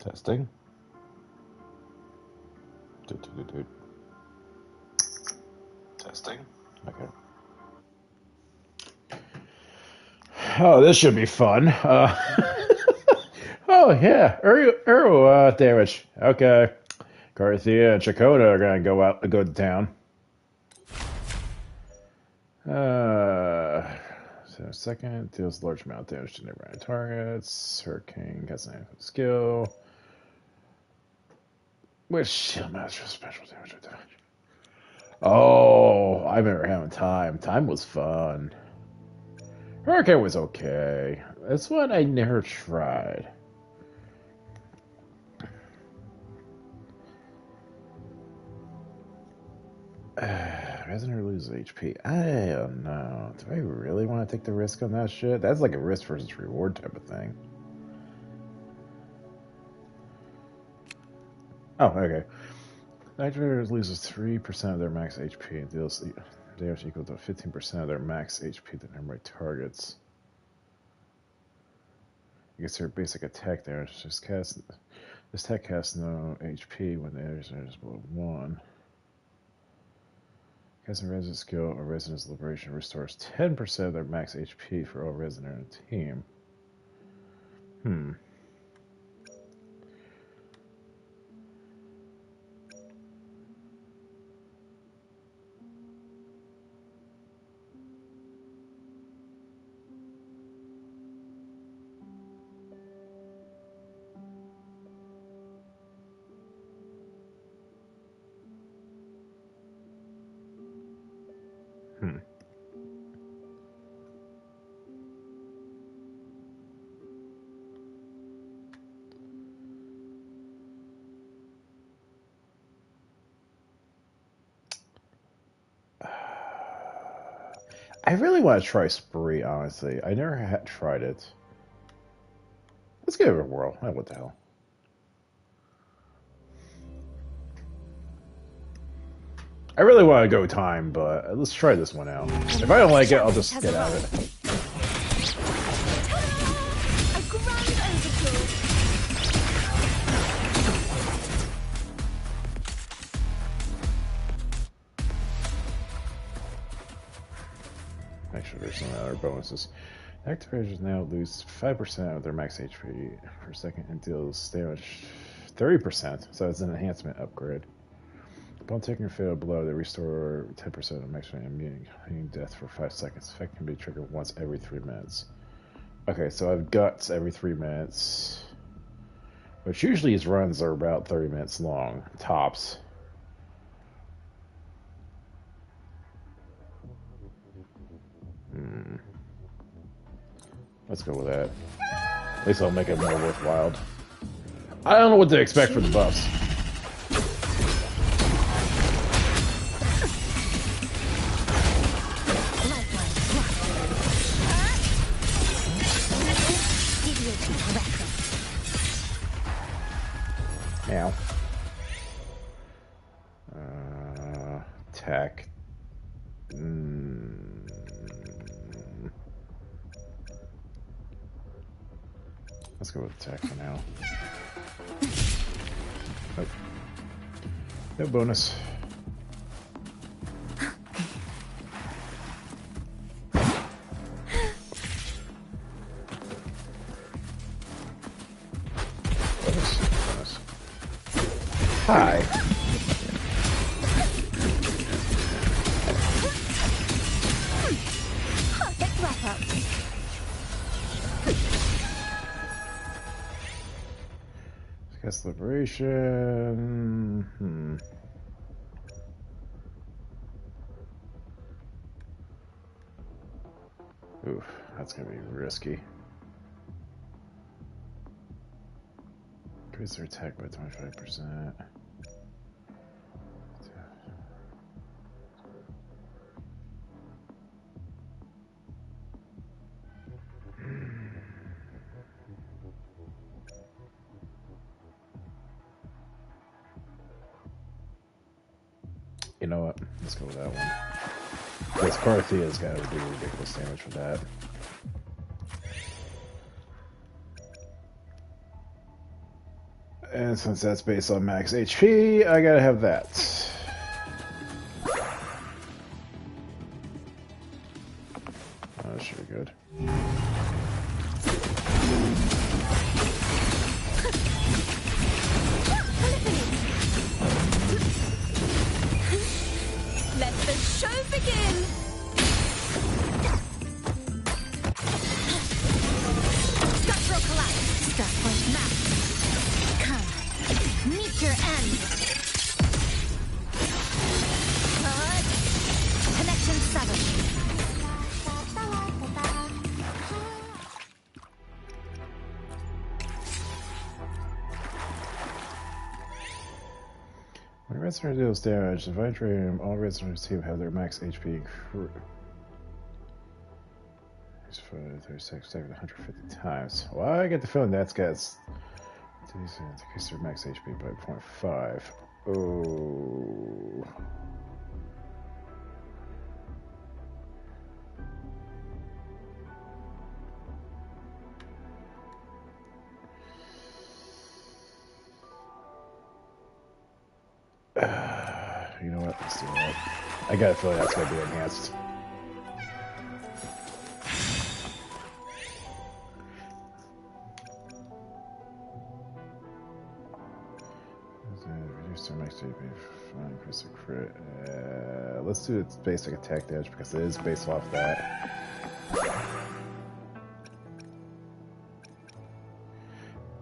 Testing. Testing. Okay. Oh, this should be fun. Oh yeah, Aero damage. Okay, Carthia and Chakota are gonna go to town. So second deals large amount of damage to nearby targets. Hurricane has an skill. Which shield master special damage or damage? Oh, I remember having time. Time was fun. Hurricane was okay. This one I never tried. Resident loses HP. I don't know. Do I really want to take the risk on that shit? That's like a risk versus reward type of thing. Oh, okay. Activators loses 3% of their max HP and deals damage equal to 15% of their max HP to nearby targets. I guess their basic attack damage. This attack casts no HP when the energy is below 1. Casting Resident skill or Resident's Liberation restores 10% of their max HP for all Resident in a team. I really want to try Spree, honestly. I never had tried it. Let's give it a whirl. What the hell? I really want to go time, but let's try this one out. If I don't like it, I'll just get out of it. Actually, there's some other bonuses. Activators now lose 5% of their max HP per second and deals damage 30%, so it's an enhancement upgrade. Upon taking a fatal blow, they restore 10% of maximum immune death for 5 seconds. Effect can be triggered once every 3 minutes. Okay, so I've guts every 3 minutes, which usually his runs are about 30 minutes long, tops. Let's go with that. At least I'll make it more worthwhile. I don't know what to expect for the buffs. Now. Attack. Let's go with attack for now. Nope. No bonus. Bonus. Hi. Cast Liberation. Oof, that's gonna be risky. Increase their attack by 25%. You know what? Let's go with that one. Because Carthia's got to do ridiculous damage for that. And since that's based on max HP, I gotta have that. Oh, that should be good. Let the show begin! Structural collapse. Start point map. Come. Meet your end. Connection 7. When residents deals damage, the Vitranium, all residents receive have their max HP increased for 36 seconds 150 times. Well, I get the feeling that's got increase their max HP by 0.5. Oh. You know what? Let's do that. I got a feeling that's going to be enhanced. Reduce their max HP. Increase the crit. Let's do its basic attack damage because it is based off that.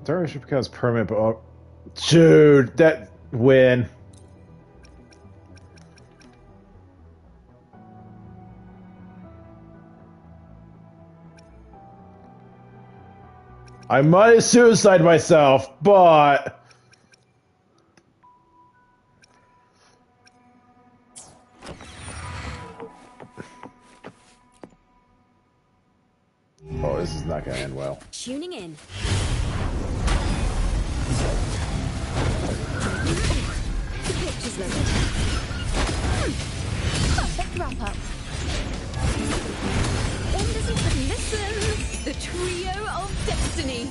Darwish becomes permanent, but oh, dude, that win. I might have suicide myself, but oh, this is not gonna end well. Tuning in. The picture's loaded. Perfect wrap up. One doesn't but listen. The trio of destiny.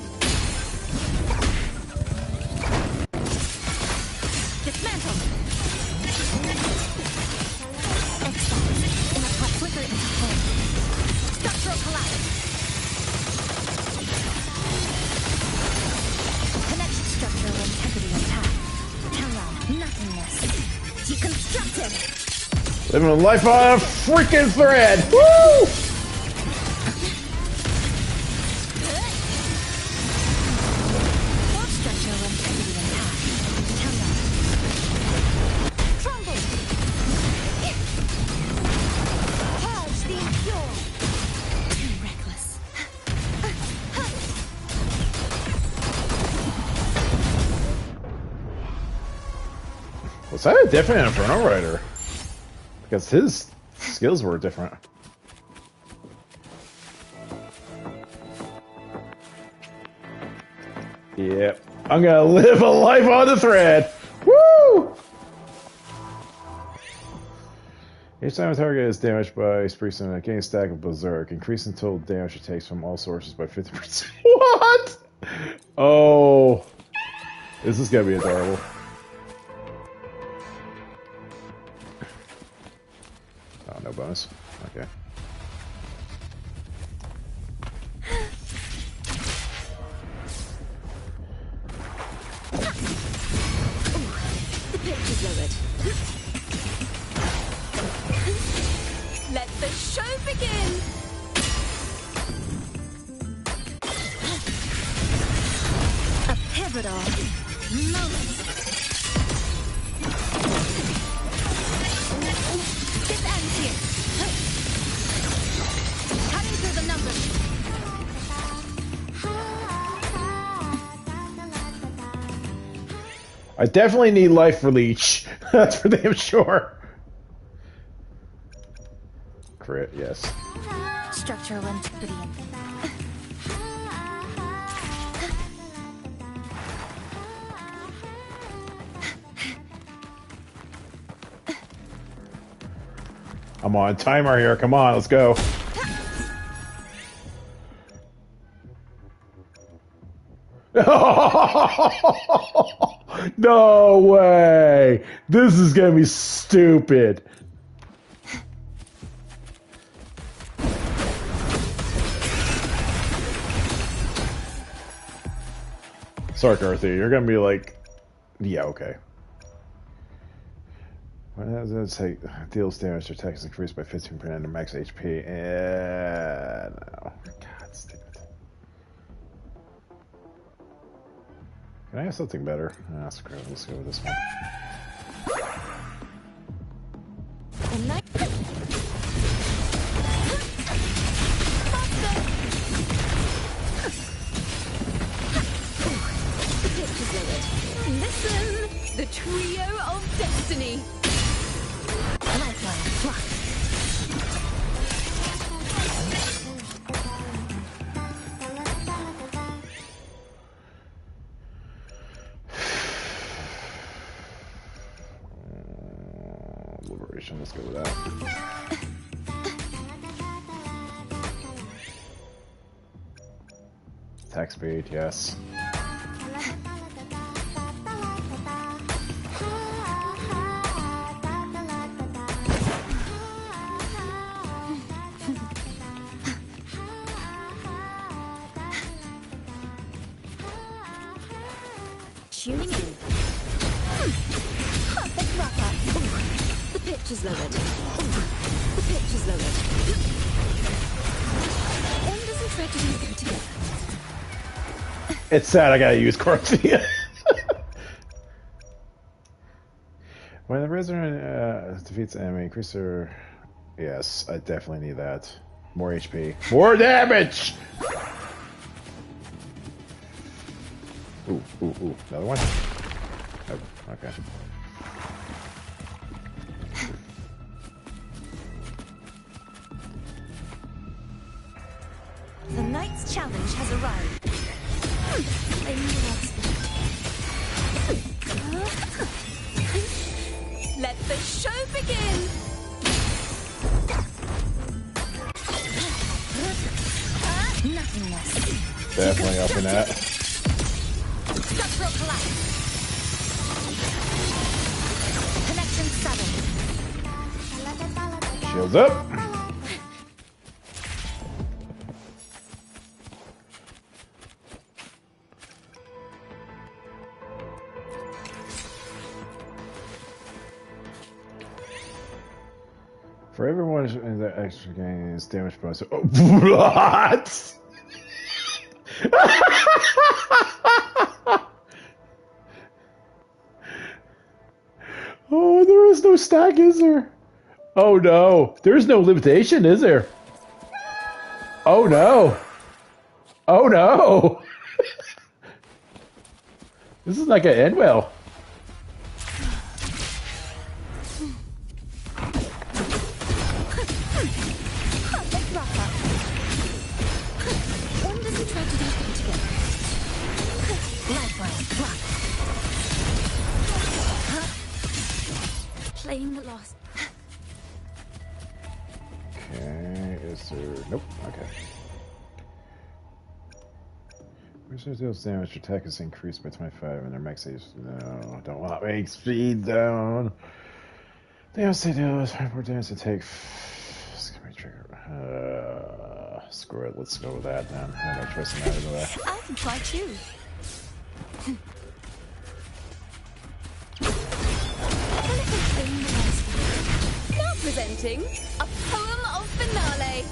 Dismantle. X-Box. In a pop flicker into flame. Structural collapse. Connect structural integrity intact. Countdown. Nothingness. Deconstructed. Living a life on a freaking thread. Woo! Was that a different Inferno Rider? Because his skills were different. Yep. I'm gonna live a life on the thread! Woo! Each time a target is damaged by Spreeson, a gain stack of Berserk, increasing total damage it takes from all sources by 50%. What? Oh. This is gonna be adorable. Oh, no bonus. Okay. The pitch is lowered. Let the show begin! A pivotal moment. This ends here. Cutting through the numbers. I definitely need life for Leech. That's for damn sure. Crit, yes. Structural integrity. I'm on timer here. Come on, let's go. No way! This is gonna be stupid. Sorry, Arthur, you're gonna be like, yeah, okay. What does that say? Deals damage to attacks increased by 15% under max HP. No. God, stupid. Can I have something better? Ah, screw it. Let's go with this one. Listen, the trio of destiny. Liberation, let's go with that. Attack speed, yes. Tuning in. Perfect wrap-up. The pitch is lowered. The pitch is lowered. Enders and tragedies go together. It's sad I gotta use Corthia. When the resident defeats an enemy, increase their... Yes, I definitely need that. More HP. More damage! Ooh, ooh, ooh. Another one? Oh, okay. The knight's challenge has arrived. Let the show begin! Nothingness. Definitely up in that. Structural collapse. Connection 7. Shields up. For everyone in the extra gains damage bonus. Oh, what? Oh, there is no stack, is there? Oh no, there's no limitation, is there? Oh no. Oh no. This is not gonna end well. Playing the lost. Okay, is there... Nope, okay. Wizard deals damage, attack is increased by 25 and their max age... No, don't want to make speed down. Damage they do is 5 more damage to take... Excuse me, trigger. Screw it, let's go with that then. I have no choice in that anyway. I can try too. Now presenting a poem of finale.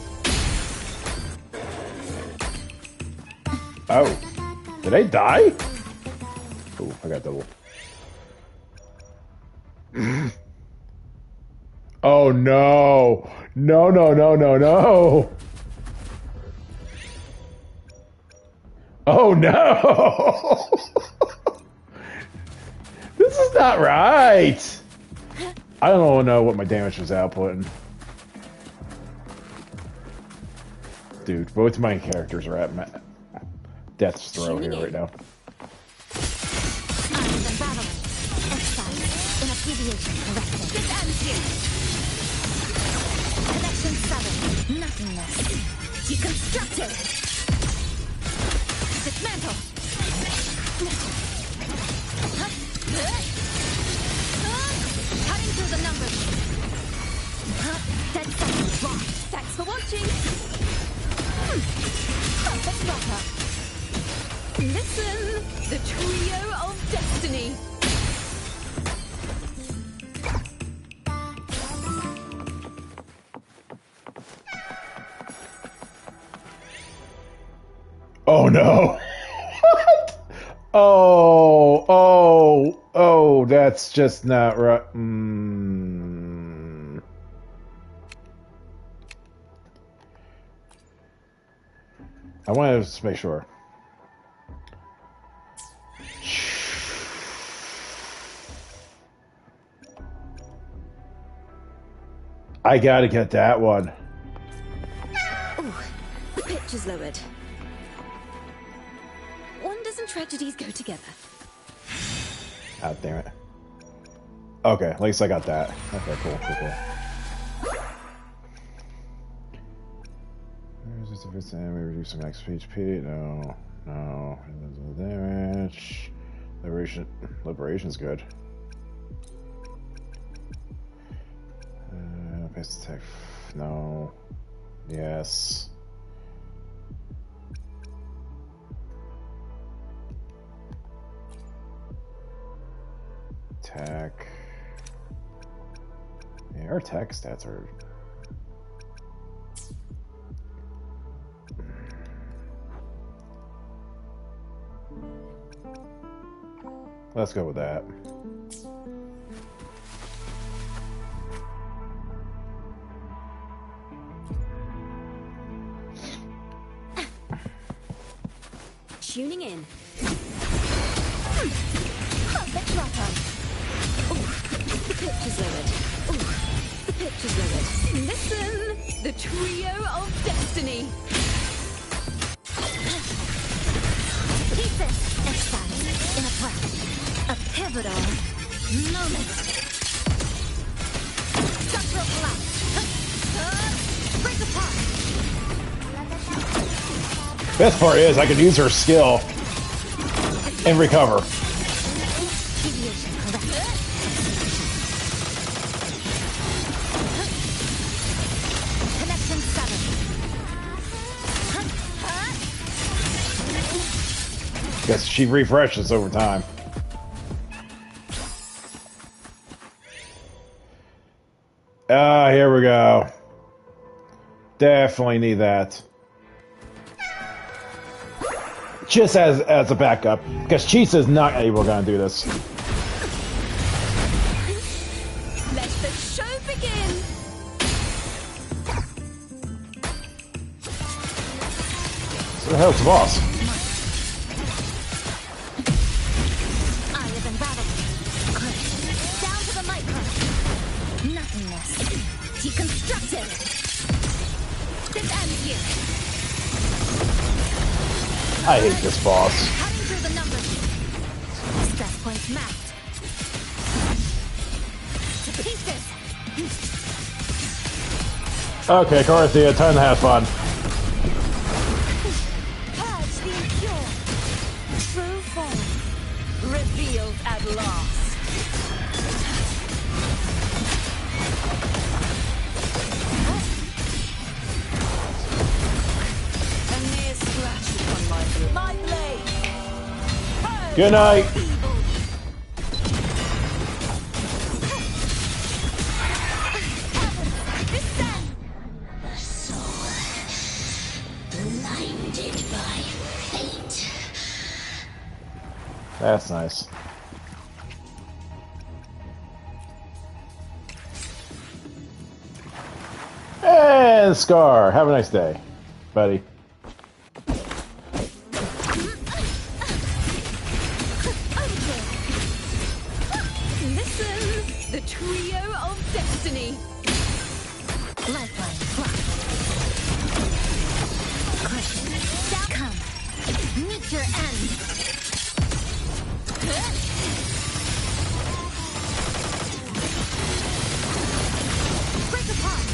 Oh, did I die? Oh, I got double. Oh no! No, no, no, no, no! Oh no! This is not right! I don't know what my damage was outputting. Dude, both my characters are at death's throw here right now. Connection 7. Nothingness. Deconstructed. Dismantle. Perfect wrap-up. Listen, the trio of destiny. Oh no! Oh, that's just not right. I wanted to just make sure. I gotta get that one. Ooh, the pitch is lowered. Wonders and tragedies go together. God damn it. Okay, at least I got that. Okay, cool. If it's we reduce some max HP. No. Damage. Liberation's good. Base attack. No. Yes. Attack. Yeah, our attack stats are. Let's go with that. Tuning in. Perfect wrap-up. The pitch is lowered. The pitch is lowered. Listen, the trio of destiny. Pieces excised in a flash. A pivotal moment. Structural collapse. Break apart. Best part is I could use her skill and recover. Deviation correct. Connection 7. Guess she refreshes over time. Ah, here we go. Definitely need that. Just as a backup, because Cheese is not able to do this. Let the show begin. So the hell's the boss? I have unraveled. Down to the micro. Nothingness. Deconstructed. This ends here. I hate this boss. Cutting through the numbers. Stress points mapped. To pieces. Okay, Corothea, time to have fun. Purge the impure. True form. Revealed at last. A mere scratch upon my blade. Good night. Blinded by fate. That's nice. And Scar, have a nice day, buddy. Listen, the trio of destiny. Lifeline blocked. Crush. Down. Come. Meet your end. Break apart.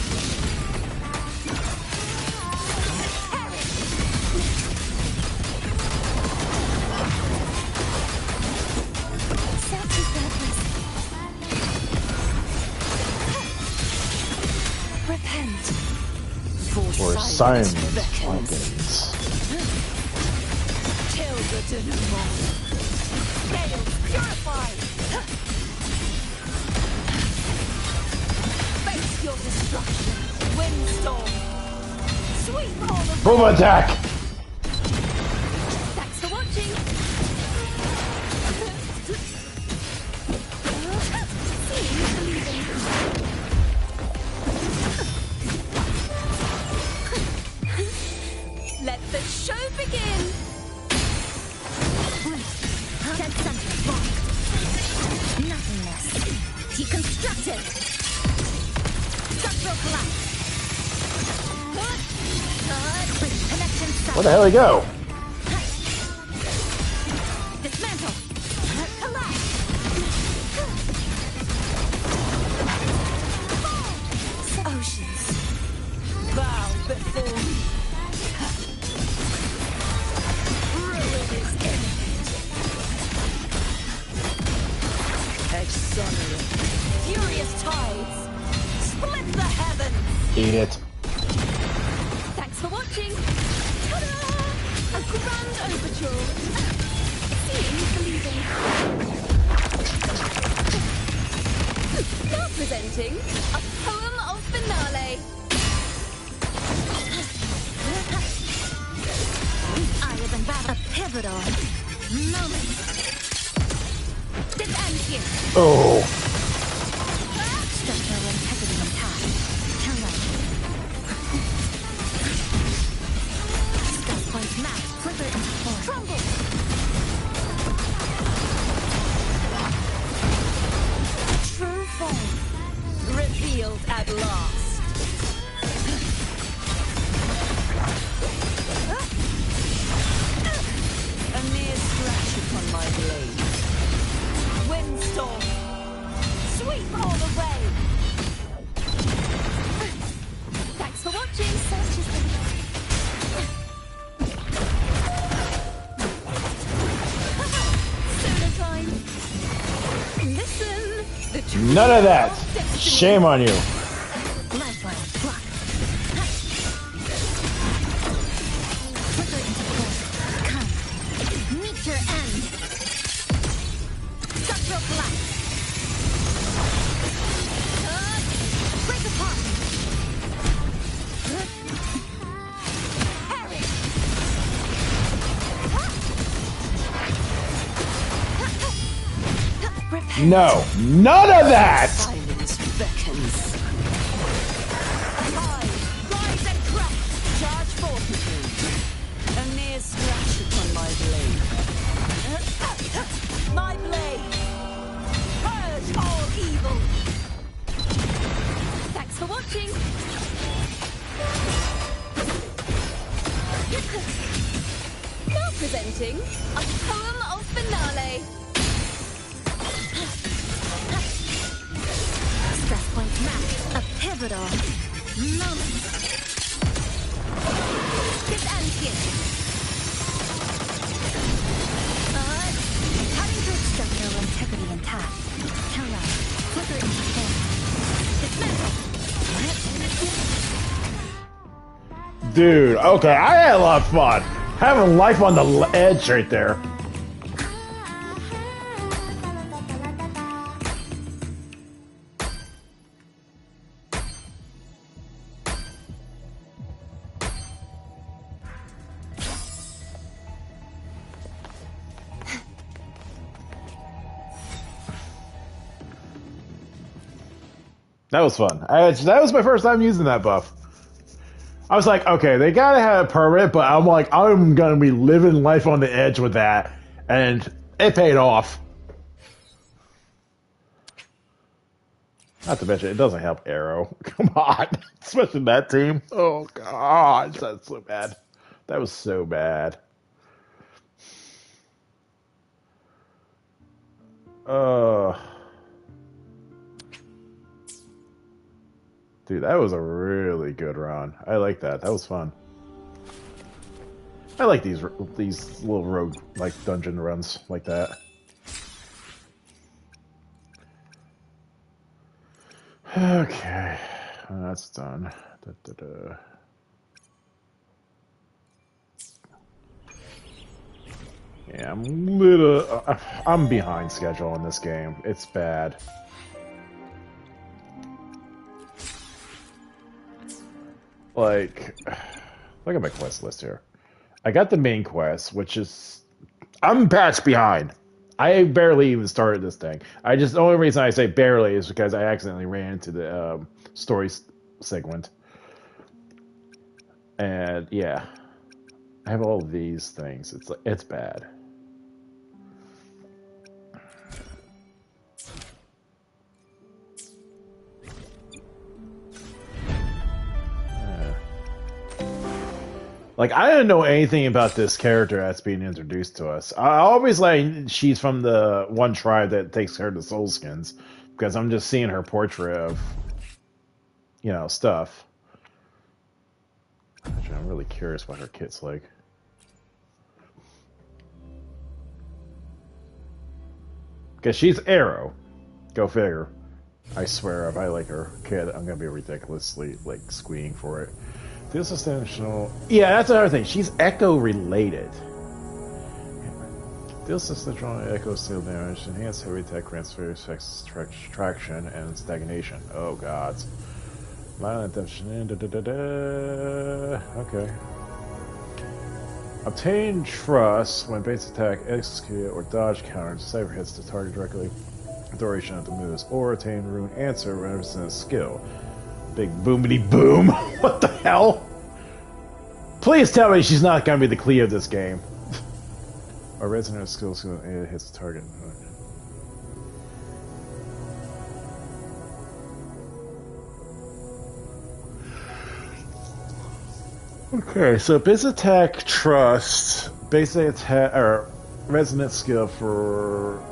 Repent. For silence awakens. hunger to know more. Scales purified. Face your destruction. Windstorm. Sweep all the Boom attack! Thanks for watching. Seeing is believing. Let the show begin. Dead center blocked. Nothingness. Deconstructed. Structural collapse. Connection. Where the hell did he go? Dismantle. Collapse. Oceans. Bow before me. Ruin is imminent. Exonerate. Furious tides. Split the heavens. Eat it. Thanks for watching. Ta-da! A grand overture. Seeing is believing. Now presenting a poem of finale. I have been battled. A pivotal moment. This ends here. Oh. Structural integrity intact. Turn right. Scout points map. Flicker into form. Crumble. True form. Revealed at last. A mere scratch upon my blade. Windstorm. Sweep all the way. Thanks for watching. Search is Solar time. Listen. The truth None of that. of destiny. Shame on you. Lifeline. Block. Flicker into form. Come. Meet your end. Structural collapse. Break apart. Perish. Repent. No. None of that! Silence beckons. Rise and crash. Charge fortitude. A mere scratch upon my blade. My blade. Purge all evil. Thanks for watching. Now presenting a poem of finale. Stress point map. A pivotal moment. This ends here. Cutting through structural integrity intact. Turn right. Flicker into form. Dismantle. Dude, okay, I had a lot of fun. Having life on the edge right there. That was fun. That was my first time using that buff. I was like, okay, they gotta have it permanent, but I'm like, I'm gonna be living life on the edge with that, and it paid off. Not to mention, it doesn't help Aero. Come on, especially that team. Oh god, that's so bad. That was so bad. Dude, that was a really good run. I like that. That was fun. I like these little rogue like dungeon runs like that. Okay, that's done. Da, da, da. Yeah, I'm behind schedule on this game. It's bad. Like, look at my quest list here. I got the main quest, which is I'm patched behind. I barely even started this thing. The only reason I say barely is because I accidentally ran into the story segment. And yeah, I have all these things. It's bad. Like, I didn't know anything about this character that's being introduced to us. I always like she's from the one tribe that takes care of the Soulskins, because I'm just seeing her portrait of, stuff. Actually, I'm really curious what her kit's like. Because she's Aero. Go figure. I swear, if I like her kid, I'm going to be ridiculously, squeeing for it. This is essential. Yeah, that's another thing. She's Echo related. Deals essential Echo steel damage, enhanced heavy attack, grants various effects, traction, and stagnation. Oh god. Violent Okay. Obtain trust when base attack, execute, or dodge counters cyber hits the target directly. Duration of the moves, or attain rune answer when it's a skill. Big boomity boom. What the hell? Please tell me she's not gonna be the Clea of this game. Our resonant skill hits the target. Okay, so base attack, trust, basic attack, or resonant skill for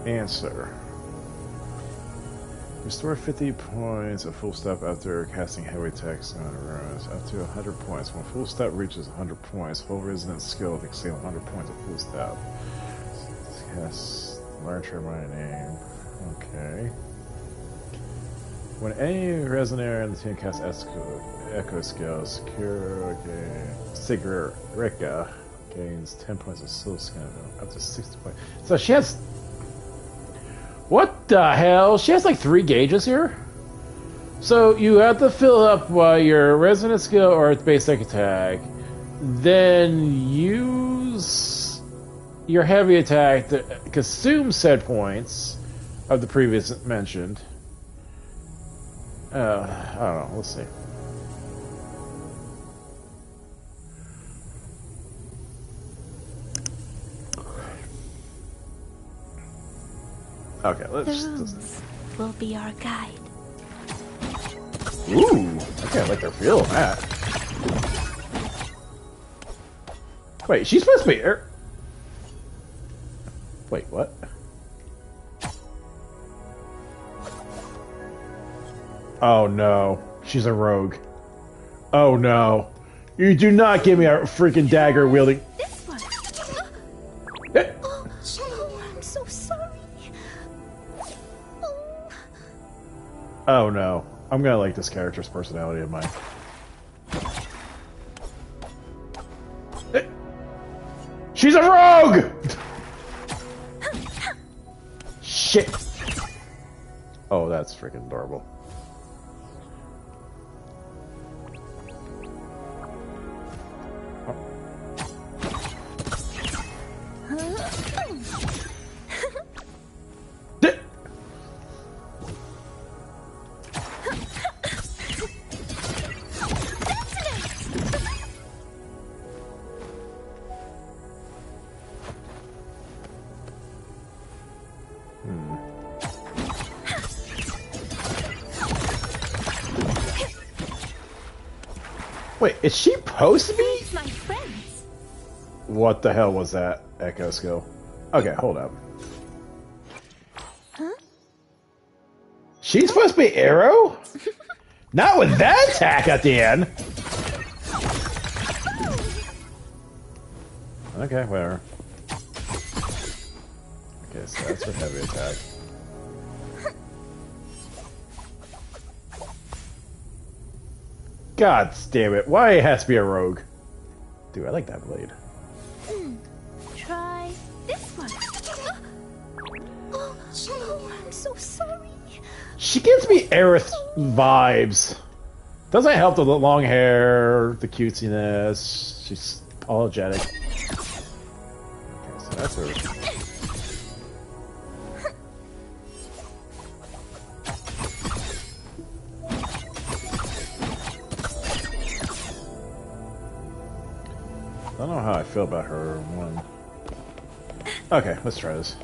answer. Restore 50 points of full step after casting heavy attacks on runes, up to 100 points. When full step reaches 100 points, full resonant skill to exceed 100 points of full step. Yes, larger my name. Okay. When any resonator in the team casts echo skill, Sigurika gains 10 points of soul skin, up to 60 points. So she has. What the hell? She has like 3 gauges here? So you have to fill up your resonant skill or its basic attack, then use your heavy attack to consume said points of the previous mentioned. I don't know. Let's see. Okay, let's. Will be our guide. Ooh, I can't let her feel that. Wait, she's supposed to be. Wait, what? Oh no, she's a rogue. Oh no, you do not give me a freaking dagger wielding. This one. I'm so sorry. Oh no, I'm gonna like this character's personality of mine. She's a rogue! Shit. Oh, that's freaking adorable. Wait, is she supposed to be? My friends. What the hell was that echo skill? Okay, hold up. Huh? She's supposed to be Aero? Not with that attack at the end. Okay, whatever. Okay, so that's her heavy attack. God damn it, why it has to be a rogue? Dude, I like that blade. She gives me Aerith vibes. Doesn't help the long hair, the cutesiness. She's apologetic. Okay, so that's her. I don't know how I feel about her one. Okay, let's try this.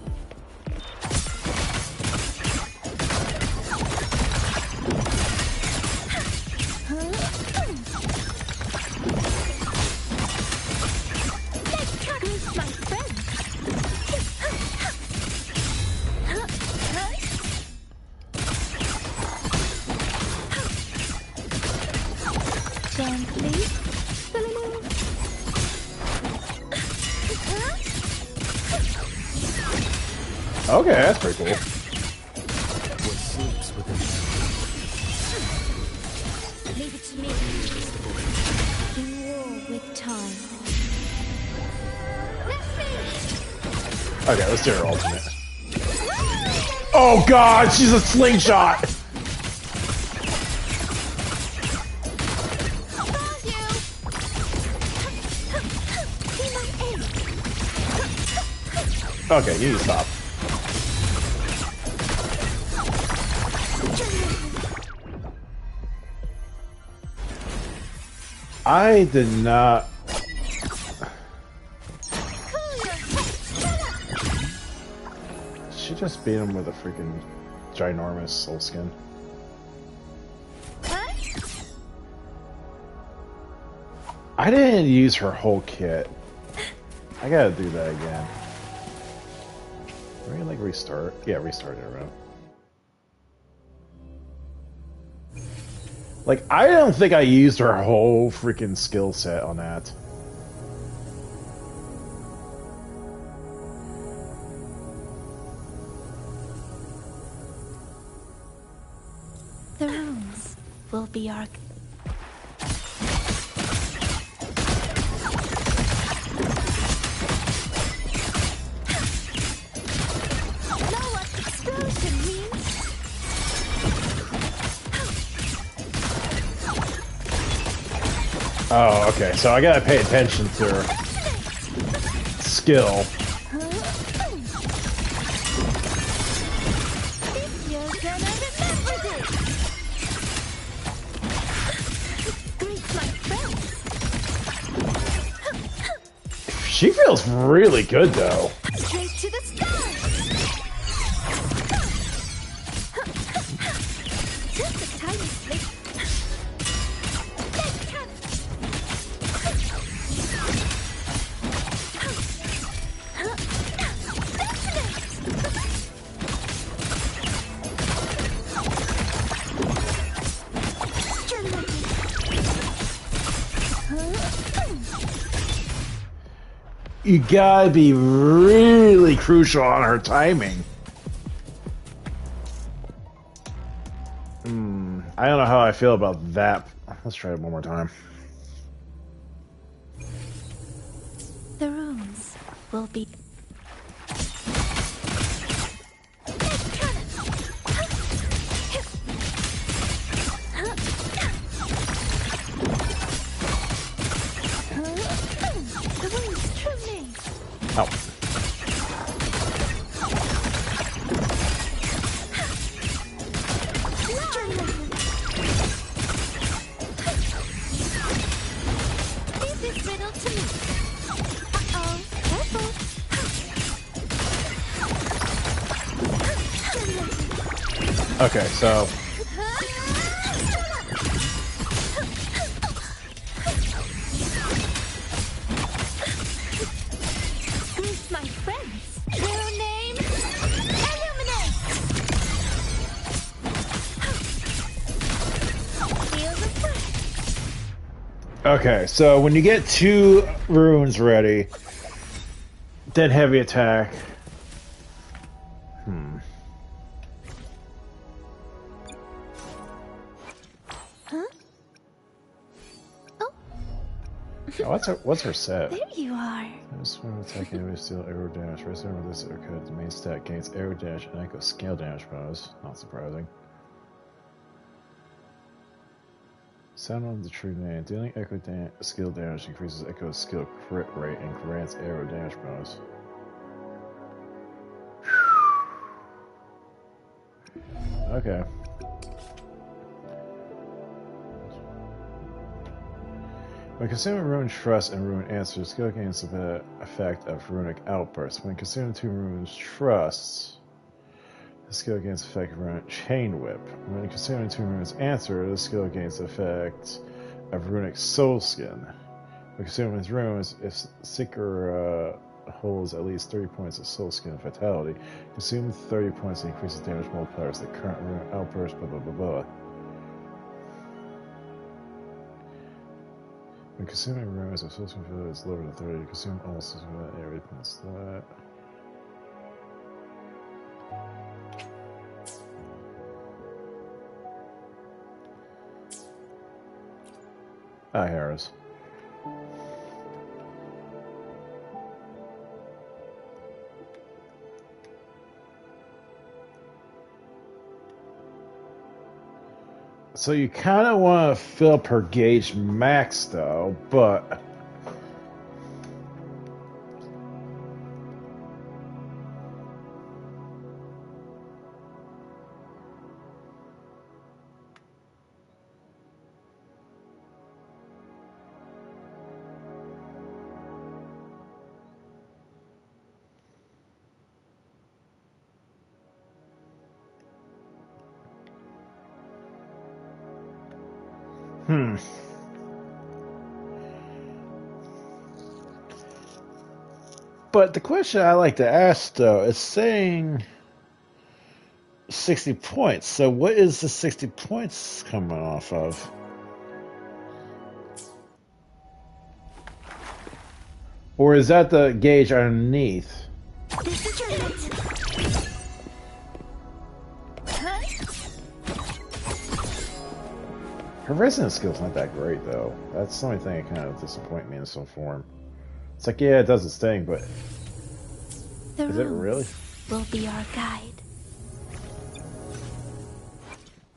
Okay, that's pretty cool. What sleeps within Leave it to me. In war with time. Okay, let's do her ultimate. Oh god, she's a slingshot! Okay, you need to stop. I did not. She just beat him with a freaking ginormous soul skin. I didn't use her whole kit. I gotta do that again. Maybe like restart. Yeah, restart it around. Like, I don't think I used her whole freaking skill set on that. The runes will be our... Know what explosion means? Oh, okay. So I gotta pay attention to her skill. You're gonna remember this! Greet my friends! She feels really good, though. Straight to the stars! Just a tiny slip. You gotta be really crucial on her timing. I don't know how I feel about that. Let's try it one more time. The runes will be... The rune's true name. Oh. Leave this riddle to me. Uh-oh, careful. Okay, so Greet my friends. True name, illuminate. Feel the fire. okay, so when you get 2 runes ready, then heavy attack. Huh? Oh, Oh, what's her set? there you are. I just want to attack enemies, steal aero damage. Rest of this code, the main stat gains aero damage and echo scale damage bonus. Not surprising. Sound on the true name. Dealing echo skill damage increases echo skill crit rate and grants arrow damage bonus. Okay. When consuming Rune Trust and Rune Answer, the skill gains the effect of Runic Outburst. When consuming 2 Rune Trusts, the skill gains the effect of Runic Chain Whip. When consuming 2 Runes Answer, the skill gains the effect of Runic Soul Skin. When consuming runes, if Seeker holds at least 30 points of Soul Skin Vitality, consume 30 points and increases damage multipliers. The current Rune Outburst, blah blah blah blah. When consuming runes, if Soul Skin Vitality is lower than 30, consume all Soul Skin Vitality every points that. Harris. So you kind of want to fill up her gauge max, though, but But the question I like to ask, though, is saying 60 points. So what is the 60 points coming off of? Or is that the gauge underneath? This is your hit. Her resonance skill's not that great, though. That's the only thing that kind of disappoints me in some form. It's like, yeah, it does its thing, but is it really? Will be our guide.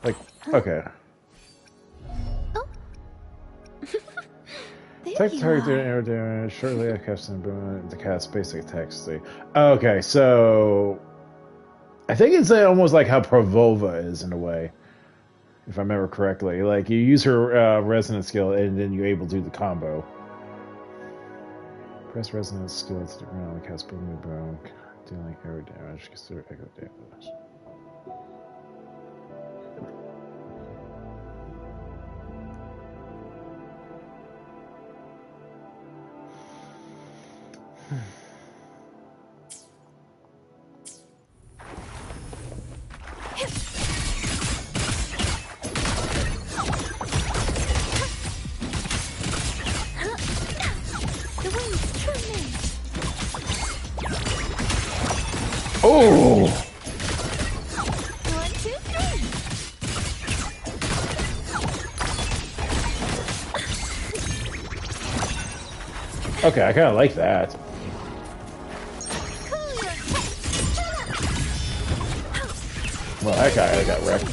Like, okay. Oh. Attack the target doing arrow damage. Shortly, I cast an ability to cast basic attack state. Okay, so I think it's almost like how Provova is in a way, if I remember correctly. Like you use her resonance skill, and then you're able to do the combo. Press resonance skill to the ground, cast boom boom, dealing arrow damage. Consider echo damage. Oh! 1, 2, 3. Okay, I kind of like that. Well, that guy got wrecked.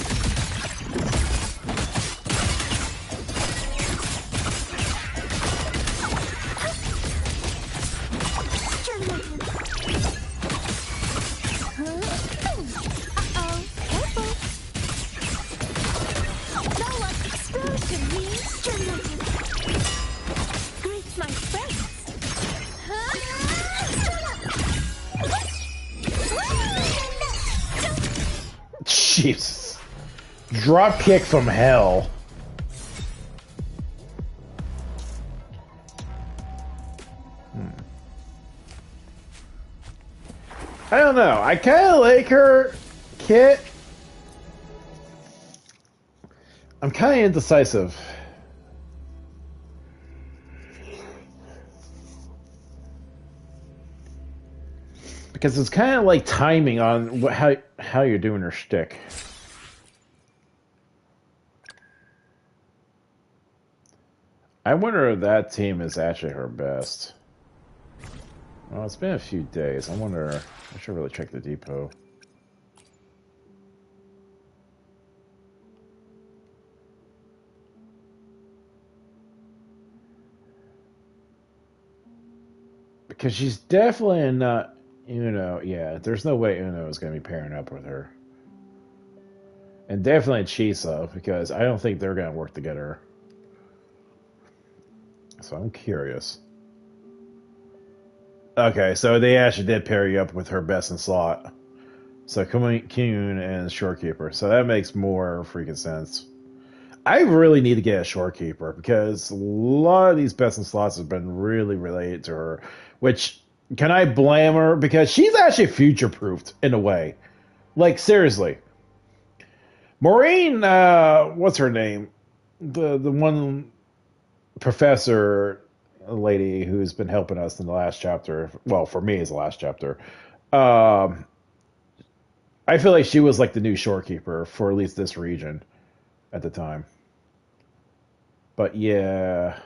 Jesus. Drop kick from hell. I don't know. I kind of like her kit. I'm kind of indecisive. Because it's kind of like timing on how you're doing her shtick. I wonder if that team is actually her best. Well, it's been a few days. I wonder. I should really check the depot. Because she's definitely not Uno. Yeah, there's no way Uno is going to be pairing up with her. And definitely Chisa, because I don't think they're going to work together. So I'm curious. Okay, so they actually did pair you up with her best in slot. So Kyun and Shorekeeper. So that makes more freaking sense. I really need to get a Shorekeeper because a lot of these best in slots have been really related to her. Which, can I blame her? Because she's actually future proofed in a way. Like, seriously. Maureen, what's her name? The one professor lady who's been helping us in the last chapter. Well, for me, is the last chapter. I feel like she was like the new Shorekeeper for at least this region at the time. But yeah.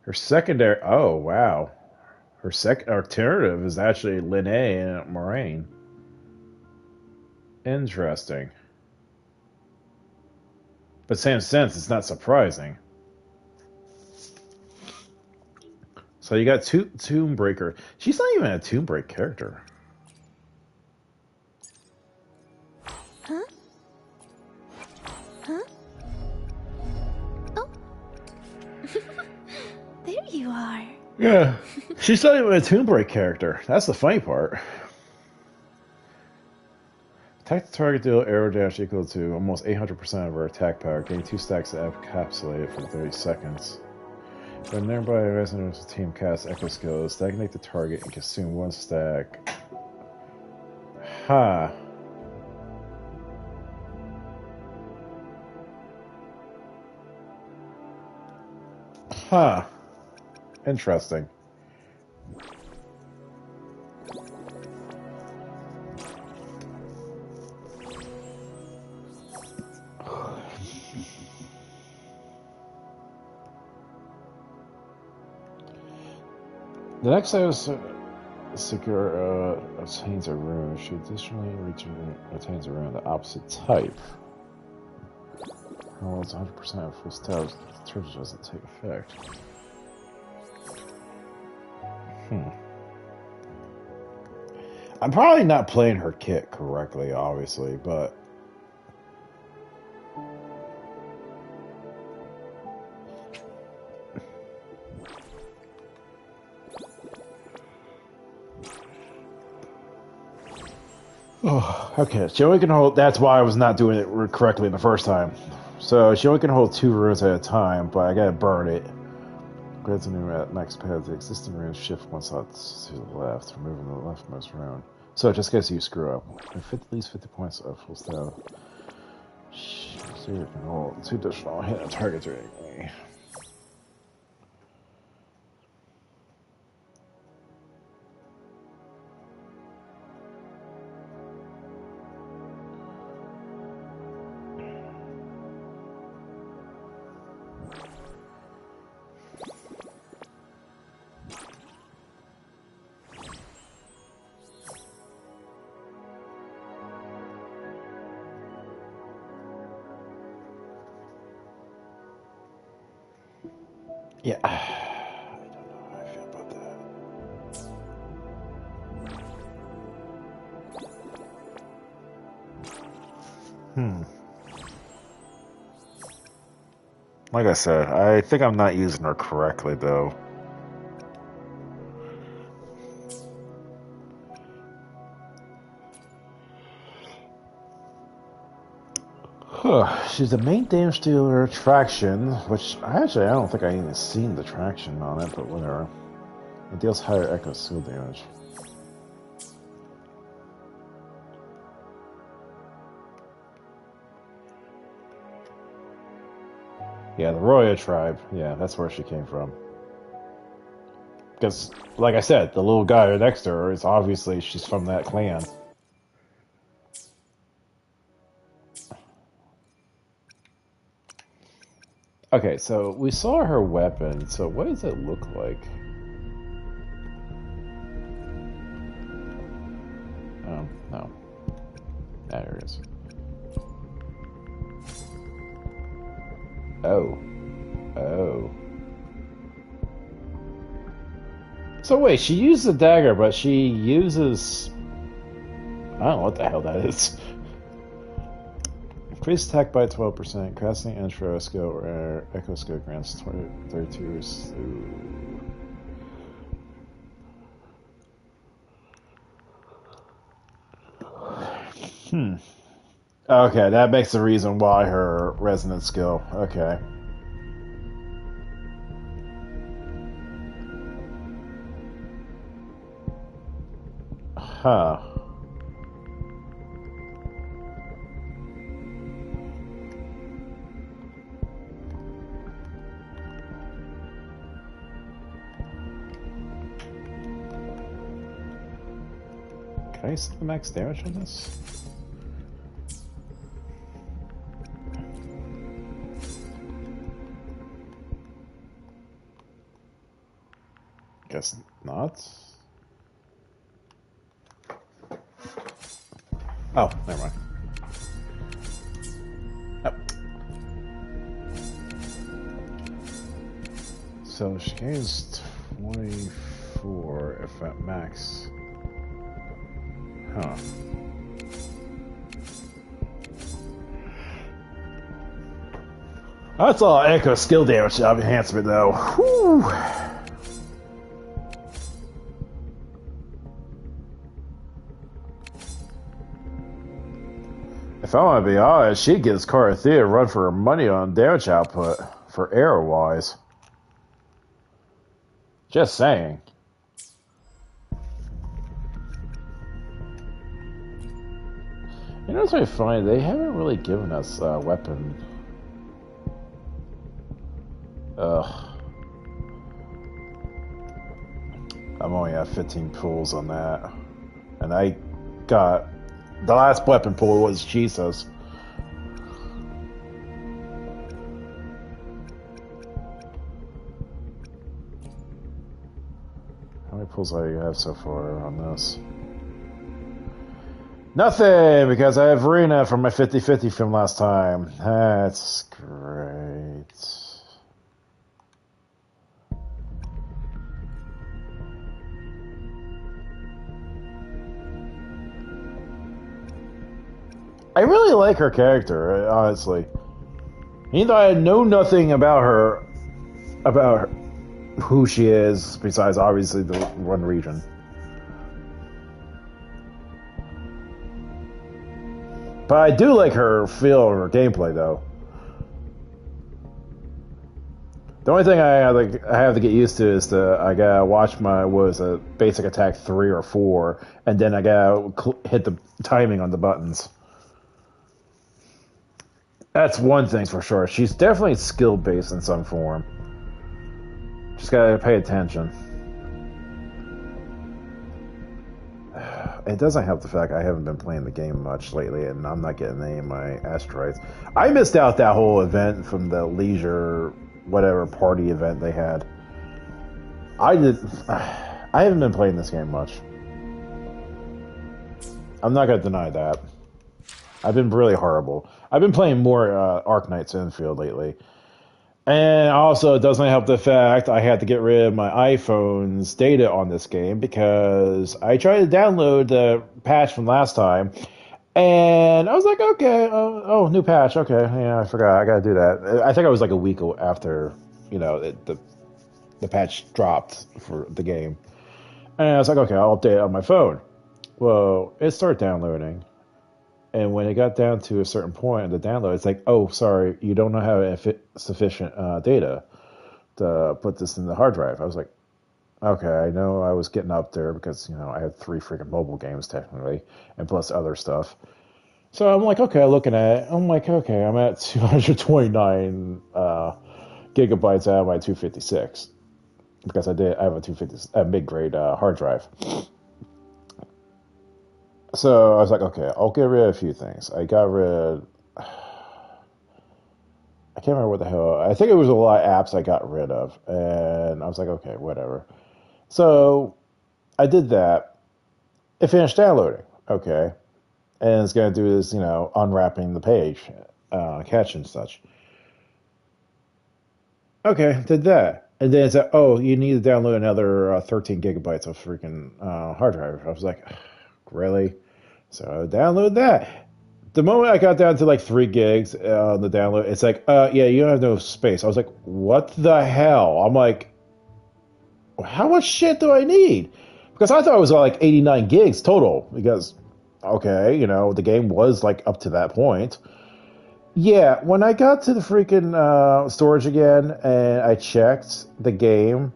Her secondary. Oh, wow. Her second alternative is actually Linne and Moraine. Interesting. But same sense, it's not surprising. So you got Tomb Breaker. She's not even a Tomb Break character. Huh? Huh? Oh. There you are. Yeah. She's not even a Tomb Break character. That's the funny part. Attack the target, deal Aero dash equal to almost 800% of her attack power. Gain 2 stacks of encapsulated for 30 seconds. When nearby residents team cast Echo Skill, stagnate the target and consume 1 stack. Ha. Huh. Interesting. The next item secure obtains a rune. She additionally obtains a rune of the opposite type. Well, it's 100% of full stabs. The charge doesn't take effect. I'm probably not playing her kit correctly, obviously, but oh, okay. She only can hold. That's why I was not doing it correctly the first time. So she only can hold 2 runes at a time, but I gotta burn it. Grants a new max pad. The existing runes shift 1 slot to the left, removing the leftmost rune. So just in case you screw up, at least 50 points of full stab. So you can hold 2 additional hit targets or anything. Yeah. I don't know how I feel about that. Like I said, I think I'm not using her correctly, though. She's the main damage dealer, traction, which I don't think I even seen the traction on it, but whatever. It deals higher echo seal damage. Yeah, the Roya tribe. Yeah, that's where she came from. Because, like I said, the little guy next to her is obviously she's from that clan. Okay, so we saw her weapon, so what does it look like? No. There it is. Oh. Oh. So wait, she used the dagger, but she uses... I don't know what the hell that is. Increased attack by 12%. Casting intro skill or echo skill grants 32. Okay, that makes the reason why her resonance skill. Okay. Huh. Can I see the max damage on this? Guess not. Oh, never mind. Oh. So she gains 24 if at max. Huh. That's all echo skill damage enhancement though. Whew. If I want to be honest, she gives Carathea a run for her money on damage output for Aero wise. Just saying. You know what's really funny? They haven't really given us a weapon. Ugh. I'm only at 15 pulls on that. And I got... The last weapon pull was Jesus. How many pulls do I have so far on this? Nothing, because I have Rena from my 50-50 from last time. That's great. I really like her character, honestly. Even though I know nothing about who she is, besides obviously the one region. But I do like her feel of her gameplay, though. The only thing I have to get used to is I gotta watch my basic attack 3 or 4, and then I gotta hit the timing on the buttons. That's one thing for sure. She's definitely skill based in some form. Just gotta pay attention. It doesn't help the fact I haven't been playing the game much lately, and I'm not getting any of my asteroids. I missed out that whole event from the leisure, whatever party event they had. I haven't been playing this game much. I'm not gonna deny that. I've been really horrible. I've been playing more Arknights Infield lately. And also, it doesn't help the fact I had to get rid of my iPhone's data on this game because I tried to download the patch from last time, and I was like, okay, new patch, okay, yeah, I forgot, I gotta do that. I think I was like a week after, the patch dropped for the game. And I was like, okay, I'll update it on my phone. Well, it started downloading. And when it got down to a certain point in the download, it's like, oh, sorry, you don't know how to fit sufficient data to put this in the hard drive. I was like, okay, I know I was getting up there because, I had 3 freaking mobile games technically, and plus other stuff. So I'm like, okay, looking at it, I'm like, okay, I'm at 229 gigabytes out of my 256 because I have a mid-grade hard drive. So I was like, okay, I'll get rid of a few things. I can't remember what the hell. I think it was a lot of apps I got rid of. And I was like, okay, whatever. So I did that. It finished downloading. Okay. And it's going to do this, unwrapping the page, catch and such. Okay, did that. And then it's like, oh, you need to download another 13 gigabytes of freaking hard drive. I was like, really? So I download that. The moment I got down to like 3 gigs on the download, it's like, yeah, you don't have no space. I was like, what the hell? I'm like, how much shit do I need? Because I thought it was like 89 gigs total. Because, okay, the game was like up to that point. Yeah, when I got to the freaking storage again and I checked the game,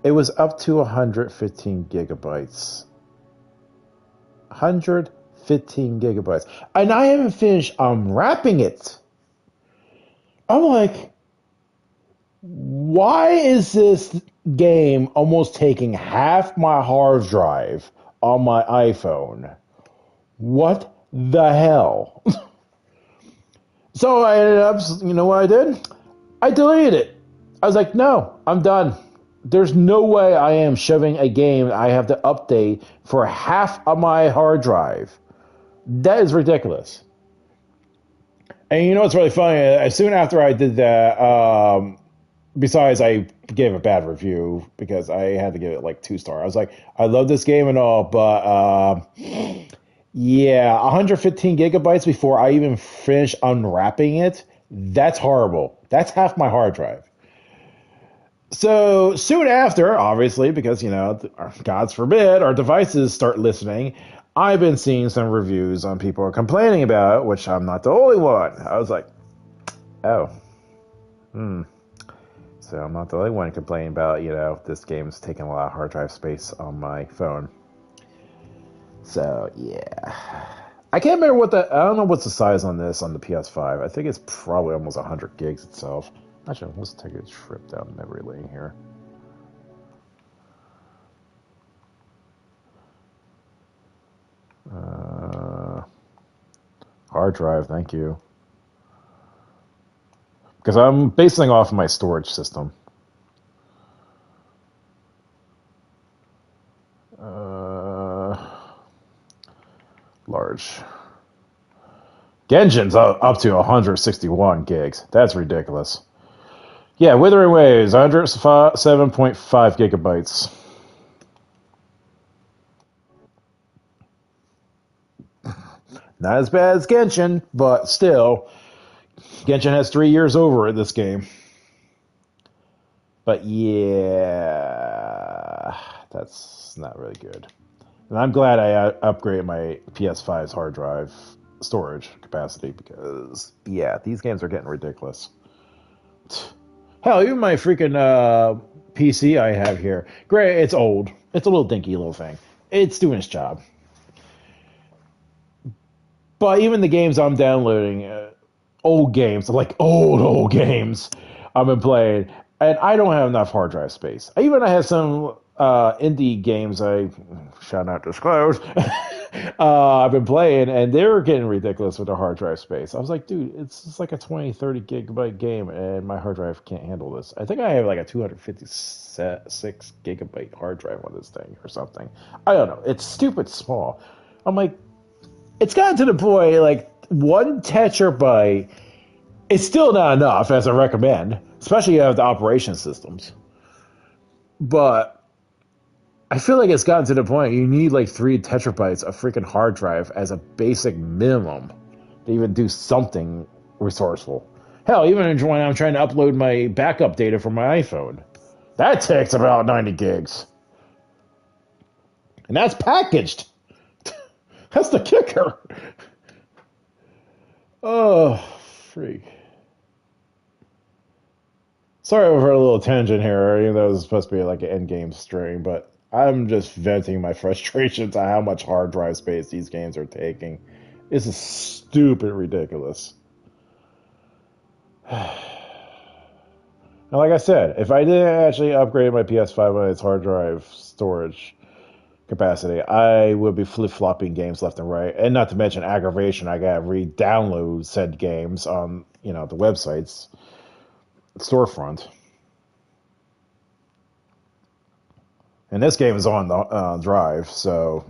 it was up to 115 gigabytes. 115 gigabytes. And I haven't finished unwrapping it. I'm like, why is this game almost taking half my hard drive on my iPhone? What the hell? So I ended up, you know what I did? I deleted it. I was like, no, I'm done. There's no way I am shoving a game I have to update for half of my hard drive. That is ridiculous. And you know what's really funny? As soon after I did that, besides I gave a bad review because I had to give it like 2 star. I was like, I love this game and all, but yeah, 115 gigabytes before I even finish unwrapping it. That's horrible. That's half my hard drive. So soon after, obviously, because, God's forbid, our devices start listening, I've been seeing some reviews on people are complaining about it, which I'm not the only one. I was like, oh, So I'm not the only one complaining about, this game's taking a lot of hard drive space on my phone. So, yeah. I can't remember I don't know what's the size on this on the PS5. I think it's probably almost 100 gigs itself. Actually, let's take a trip down memory lane here. Hard drive, thank you. Because I'm basing off my storage system. Large. Genshin's up to 161 gigs. That's ridiculous. Yeah, Withering Waves, 107.5 gigabytes. Not as bad as Genshin, but still, Genshin has 3 years over this game. But yeah, that's not really good. And I'm glad I upgraded my PS5's hard drive storage capacity because, yeah, these games are getting ridiculous. Hell, even my freaking PC I have here, great, it's old. It's a little dinky little thing. It's doing its job. But even the games I'm downloading, old games, like old games I've been playing, and I don't have enough hard drive space. I have some indie games I shall not disclose. I've been playing, and they're getting ridiculous with their hard drive space. I was like, dude, it's just like a 20, 30 gigabyte game, and my hard drive can't handle this. I think I have like a 256 gigabyte hard drive on this thing or something. I don't know. It's stupid small. I'm like, it's gotten to the point, like, 1 tetrabyte is still not enough, as I recommend, especially if you have the operation systems. But I feel like it's gotten to the point you need like 3 terabytes of freaking hard drive as a basic minimum to even do something resourceful. Hell, even when I'm trying to upload my backup data from my iPhone, that takes about 90 gigs. And that's packaged. That's the kicker. Oh, freak. Sorry for a little tangent here, even though it was supposed to be like an endgame stream, but I'm just venting my frustrations on how much hard drive space these games are taking. This is stupid ridiculous. And like I said, if I didn't actually upgrade my PS5 on its hard drive storage capacity, I would be flip-flopping games left and right. And not to mention aggravation, I gotta re-download said games on, the website's storefront. And this game is on the drive, so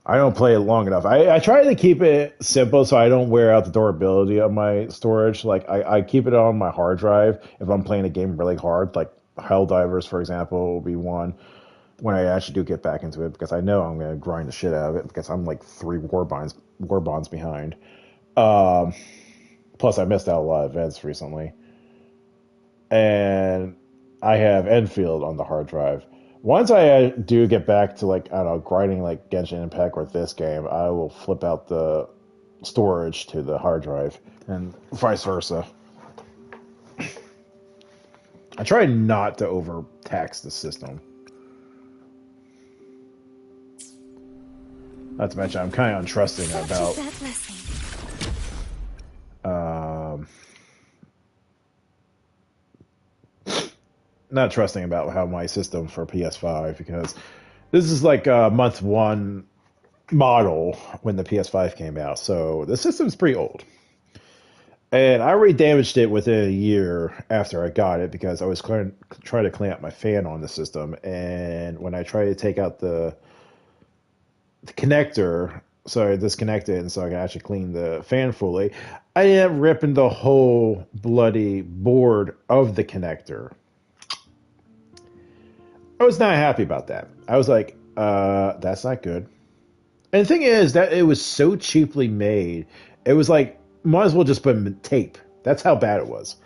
I don't play it long enough. I try to keep it simple so I don't wear out the durability of my storage. Like, I keep it on my hard drive if I'm playing a game really hard, like Helldivers, for example, will be one when I actually do get back into it because I know I'm going to grind the shit out of it because I'm like 3 war bonds behind. Um, Plus, I missed out a lot of events recently, and I have Enfield on the hard drive. Once I do get back to like I don't know grinding like Genshin Impact or this game, I will flip out the storage to the hard drive and vice versa. I try not to overtax the system. Not to mention, I'm kind of untrusting about um, not trusting about how my system for PS5 because this is like month one model when the PS5 came out, so the system's pretty old. And I already damaged it within a year after I got it because I was trying to clean out my fan on the system, and when I tried to take out the connector, so I disconnected it, and so I can actually clean the fan fully, I ended up ripping the whole bloody board of the connector. I was not happy about that. I was like, that's not good. And the thing is that it was so cheaply made, it was like, might as well just put in tape. That's how bad it was.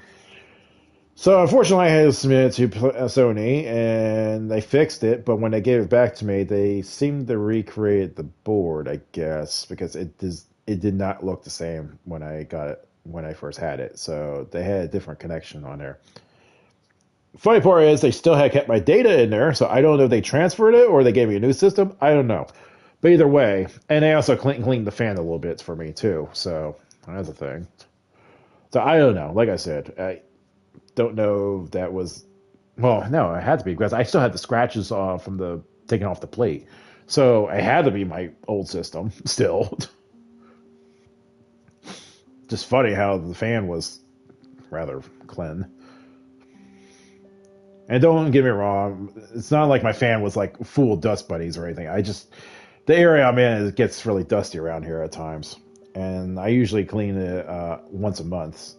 So unfortunately, I had to submit it to Sony, and they fixed it. But when they gave it back to me, they seemed to recreate the board, I guess, because it did not look the same when I got it when I first had it. So they had a different connection on there. Funny part is they still had kept my data in there, so I don't know if they transferred it or they gave me a new system. I don't know. But either way, and they also cleaned the fan a little bit for me too. So that's a thing. So I don't know. Like I said, I don't know if that was. Well, no, it had to be because I still had the scratches from the taking off the plate. So it had to be my old system still. Just funny how the fan was rather clean. And don't get me wrong, it's not like my fan was like full of dust bunnies or anything. The area I'm in it gets really dusty around here at times, and I usually clean it once a month.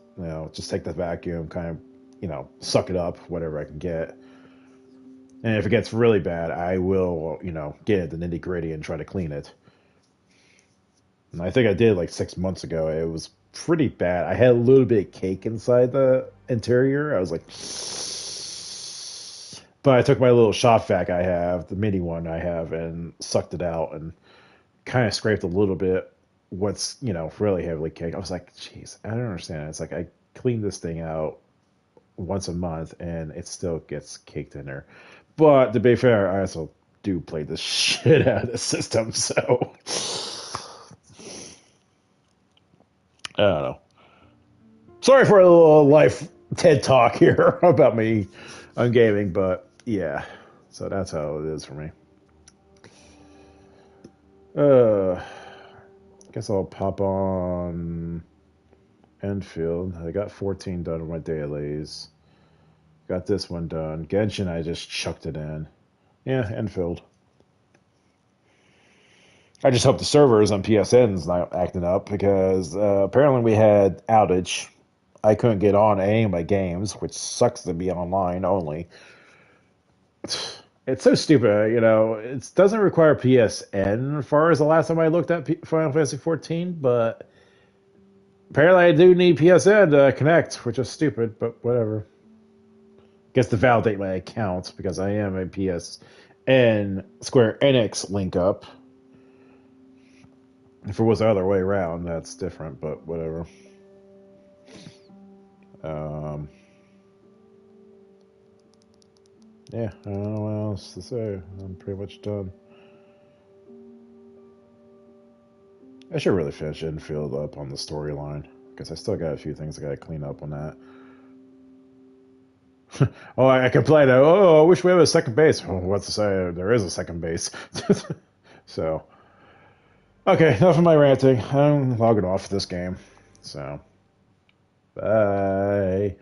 Just take the vacuum, kind of, suck it up, whatever I can get. And if it gets really bad, I will, get at the nitty gritty and try to clean it. And I think I did like 6 months ago. It was pretty bad. I had a little bit of cake inside the interior. I was like. But I took my little shop vac I have, the mini one I have, and sucked it out and kind of scraped a little bit what's, really heavily caked. I was like, jeez, I don't understand. It's like I clean this thing out once a month and it still gets caked in there. But to be fair, I also do play the shit out of the system, so I don't know. Sorry for a little life TED talk here about me on gaming, but yeah, so that's how it is for me. Guess I'll pop on Enfield. I got 14 done with my dailies. Got this one done. Genshin, I just chucked it in. Yeah, Enfield. I just hope the servers on PSN's not acting up because apparently we had outage. I couldn't get on any of my games, which sucks to be online only. It's so stupid, It doesn't require PSN as far as the last time I looked at Final Fantasy 14, but apparently I do need PSN to connect, which is stupid, but whatever. Guess to validate my account because I am a PSN Square Enix link up. If it was the other way around, that's different, but whatever. Yeah, I don't know what else to say. I'm pretty much done. I should really finish Enfield up on the storyline because I still got a few things I got to clean up on that. Oh, I complained. Oh, I wish we had a second base. Well, what's to say? There is a second base. So, okay, enough of my ranting. I'm logging off this game. So, bye.